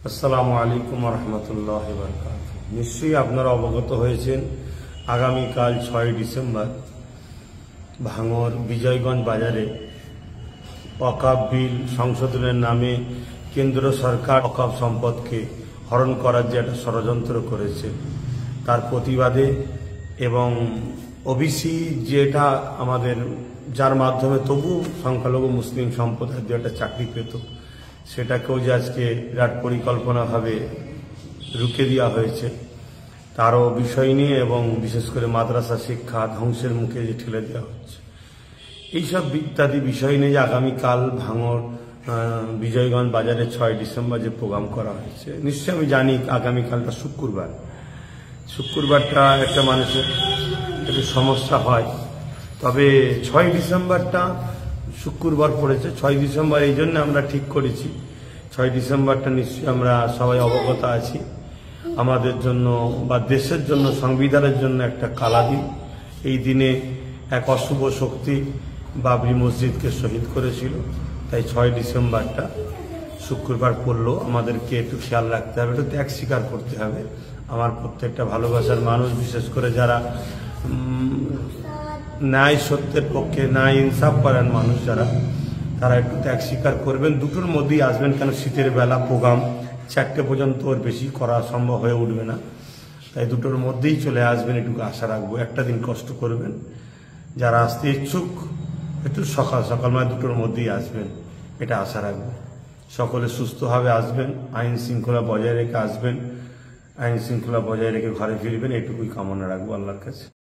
আসসালামু আলাইকুম রহমতুল্লাহ বারকাতুহু। নিশ্চয়ই আপনারা অবগত হয়েছেন, আগামীকাল ৬ ডিসেম্বর ভাঙড় বিজয়গঞ্জ বাজারে ওয়াকফ বিল সংশোধনের নামে কেন্দ্র সরকার ওয়াকফ সম্পদকে হরণ করার যে একটা ষড়যন্ত্র করেছে, তার প্রতিবাদে এবং ওবিসি যেটা আমাদের যার মাধ্যমে তবু সংখ্যালঘু মুসলিম সম্প্রদায়ের যে একটা চাকরি পেত, সেটাকেও যে আজকে বিরাট পরিকল্পনাভাবে রুখে দেওয়া হয়েছে, তারও বিষয় নিয়ে এবং বিশেষ করে মাদ্রাসা শিক্ষা ধ্বংসের মুখে যে ঠেলে দেওয়া হচ্ছে, এইসব ইত্যাদি বিষয় নিয়ে যে আগামীকাল ভাঙড় বিজয়গঞ্জ বাজারে ৬ ডিসেম্বর যে প্রোগ্রাম করা হয়েছে, নিশ্চয়ই আমি জানি আগামীকালটা শুক্রবারটা একটা মানুষের একটু সমস্যা হয়, তবে ৬ ডিসেম্বরটা শুক্রবার পড়েছে। ৬ ডিসেম্বর এই জন্য আমরা ঠিক করেছি, ৬ ডিসেম্বরটা নিশ্চয়ই আমরা সবাই অবগত আছি, আমাদের জন্য বা দেশের জন্য সংবিধানের জন্য একটা কালা দিন। এই দিনে এক অশুভ শক্তি বাবরি মসজিদকে শহীদ করেছিল, তাই ৬ ডিসেম্বরটা শুক্রবার পড়লেও আমাদেরকে একটু খেয়াল রাখতে হবে, একটু ত্যাগ স্বীকার করতে হবে। আমার প্রত্যেকটা ভালোবাসার মানুষ, বিশেষ করে যারা ন্যায় সত্যের পক্ষে ন্যায় ইনসাফ করার মানুষ যারা, তারা একটু ত্যাগ স্বীকার করবেন, দুটোর মধ্যেই আসবেন। কেন শীতের বেলা প্রোগ্রাম ৪টে পর্যন্ত ওর বেশি করা সম্ভব হয়ে উঠবে না, তাই দুটোর মধ্যেই চলে আসবেন, একটু আশা রাখবো। একটা দিন কষ্ট করবেন, যারা আসতে ইচ্ছুক একটু সকাল সকাল মানে দুটোর মধ্যেই আসবেন, এটা আশা রাখবো। সকলে সুস্থভাবে আসবেন, আইন শৃঙ্খলা বজায় রেখে আসবেন, আইন শৃঙ্খলা বজায় রেখে ঘরে ফিরবেন, এটুকুই কামনা রাখবো আল্লাহর কাছে।